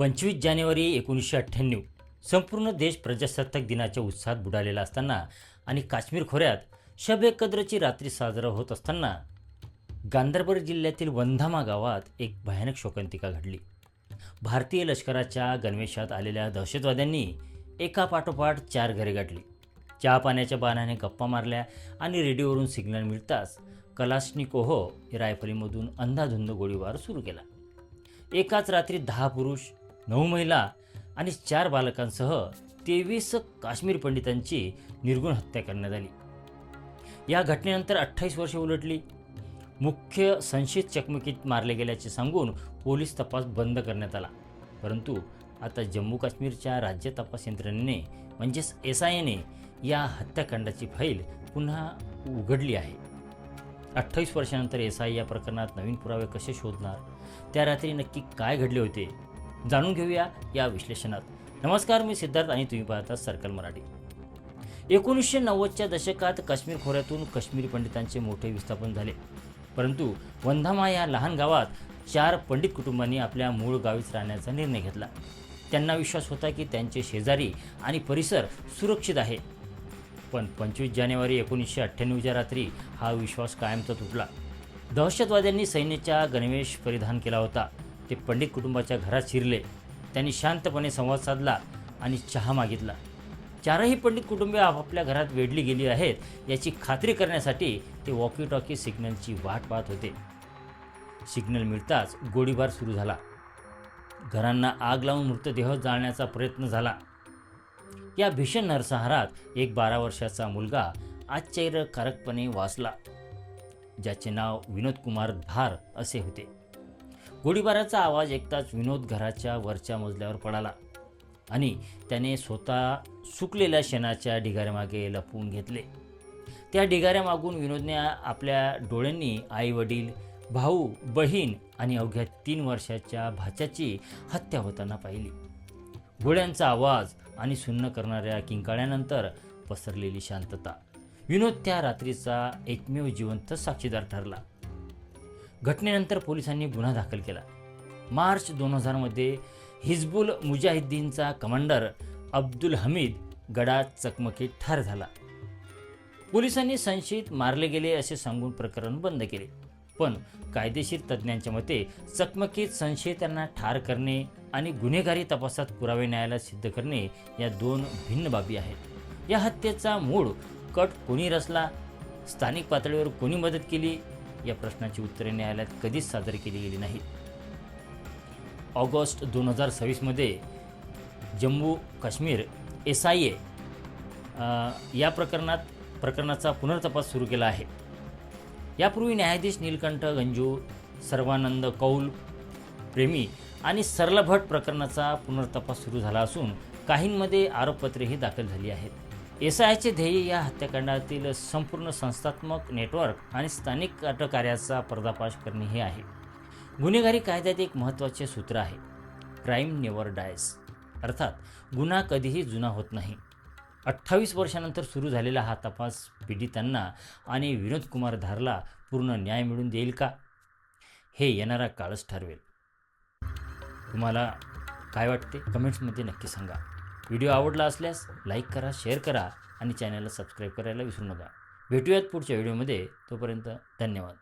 25 जानेवारी 1998 संपूर्ण देश प्रजासत्ताक दिनाच्या उत्साहात बुडालेला असताना आणि काश्मीर खोऱ्यात शब ए कद्रची रात्री साजरा होत असताना गांदरबल जिल्ह्यातील वंधामा गावात एक भयानक शोकांतिका घडली। भारतीय लष्कराच्या गणवेशात आलेल्या दहशतवाद्यांनी एकापाठोपाठ 4 घरे गाठली। चहा पाण्याच्या बहाण्याने गप्पा मारल्या आणि रेडिओवरून सिग्नल मिळताच कलाश्निकोव्ह रायफलीमधून अंधाधुंद गोळीबार सुरू केला। एकाच रात्री 10 पुरुष, 9 महिला आणि 4 बालकांसह 23 काश्मीर पंडितांची निर्गुण हत्या करण्यात आली। या घटनेनंतर 28 वर्षे उलटली। मुख्य संशयित चकमकीत मारले गेल्याचे सांगून पोलीस तपास बंद करण्यात आला। परंतु आता जम्मू काश्मीरच्या राज्य तपास यंत्रणेने म्हणजेच SIA या हत्याकांडाची फाईल पुन्हा उघडली आहे। 28 वर्षांनंतर SIA या प्रकरणात नवीन पुरावे कसे शोधणार, त्या रात्री नक्की काय घडले होते, जाणून घेऊया या विश्लेषणात। नमस्कार, मी सिद्धार्थ आणि तुम्ही पाहता सर्कल मराठी। 1990च्या दशकात काश्मीर खोऱ्यातून काश्मीरी पंडितांचे मोठे विस्थापन झाले। परंतु वंधामा या लहान गावात 4 पंडित कुटुंबांनी आपल्या मूळ गावीच राहण्याचा निर्णय घेतला। त्यांना विश्वास होता की त्यांचे शेजारी आणि परिसर सुरक्षित आहे। पण 25 जानेवारी 1998च्या रात्री हा विश्वास कायमचा तुटला। दहशतवाद्यांनी सैन्याचा गणवेश परिधान केला होता। ते पंडित कुटुंबाच्या घरात शिरले। त्यांनी शांतपणे संवाद साधला आणि चहा मागितला। 4ही पंडित कुटुंबे आपापल्या घरात वेढली गेली आहेत याची खात्री करण्यासाठी ते वॉकी टॉकी सिग्नलची वाट पाहत होते। सिग्नल मिळताच गोळीबार सुरू झाला। घरांना आग लावून मृतदेह जाळण्याचा प्रयत्न झाला। या भीषण नरसंहारात एक 12 वर्षाचा मुलगा आश्चर्यकारकपणे वाचला, ज्याचे नाव विनोद कुमार धार असे होते। गोळीबाराचा आवाज ऐकताच विनोद घराच्या वरच्या मजल्यावर पळाला आणि त्याने स्वतः सुकलेल्या शेणाच्या ढिगाऱ्यामागे लपवून घेतले। त्या ढिगाऱ्यामागून विनोदने आपल्या डोळ्यांनी आई वडील, भाऊ, बहीण आणि अवघ्या 3 वर्षाच्या भाच्याची हत्या होताना पाहिली। गोळ्यांचा आवाज आणि सुन्न करणाऱ्या किंकाळ्यानंतर पसरलेली शांतता, विनोद त्या रात्रीचा एकमेव जिवंत साक्षीदार ठरला। घटनेनंतर पोलिसांनी गुन्हा दाखल केला। मार्च 2000 मध्ये हिजबुल मुजाहिद्दीनचा कमांडर अब्दुल हमीद गडात चकमकीत ठार झाला। पोलिसांनी संशयित मारले गेले असे सांगून प्रकरण बंद केले। पण कायदेशीर तज्ज्ञांच्या मते चकमकीत संशयितांना ठार करणे आणि गुन्हेगारी तपासात पुरावे न्यायालयात सिद्ध करणे या 2 भिन्न बाबी आहेत। या हत्येचा मूळ कट कोणी रचला, स्थानिक पातळीवर कोणी मदत केली, या प्रश्नाची उत्तरे न्यायालयात कधीच सादर केली गेली नाहीत। ऑगस्ट 2026 मध्ये जम्मू काश्मीर SIA या प्रकरणाचा पुनर्तपास सुरू केला आहे। यापूर्वी न्यायाधीश नीलकंठ गंजू, सर्वानंद कौल प्रेमी आणि सरला भट प्रकरणाचा पुनर्तपास सुरू झाला असून काहींमध्ये आरोपपत्रेही दाखल झाली आहेत। SIAचे ध्येय या हत्याकांडातील संपूर्ण संस्थात्मक नेटवर्क आणि स्थानिक अटककार्याचा पर्दाफाश करणे हे आहे। गुन्हेगारी कायद्यात एक महत्त्वाचे सूत्र आहे, क्राईम नेव्हर डायज, अर्थात गुन्हा कधीही जुना होत नाही। 28 वर्षानंतर सुरू झालेला हा तपास पीडितांना आणि विनोद कुमार धारला पूर्ण न्याय मिळवून देईल का, हे येणारा काळच ठरवेल। तुम्हाला काय वाटते कमेंट्समध्ये नक्की सांगा। व्हिडिओ आवडला असल्यास लाईक करा, शेअर करा आणि चॅनलला सबस्क्राईब करायला विसरू नका। भेटूयात पुढच्या व्हिडिओमध्ये, तोपर्यंत धन्यवाद।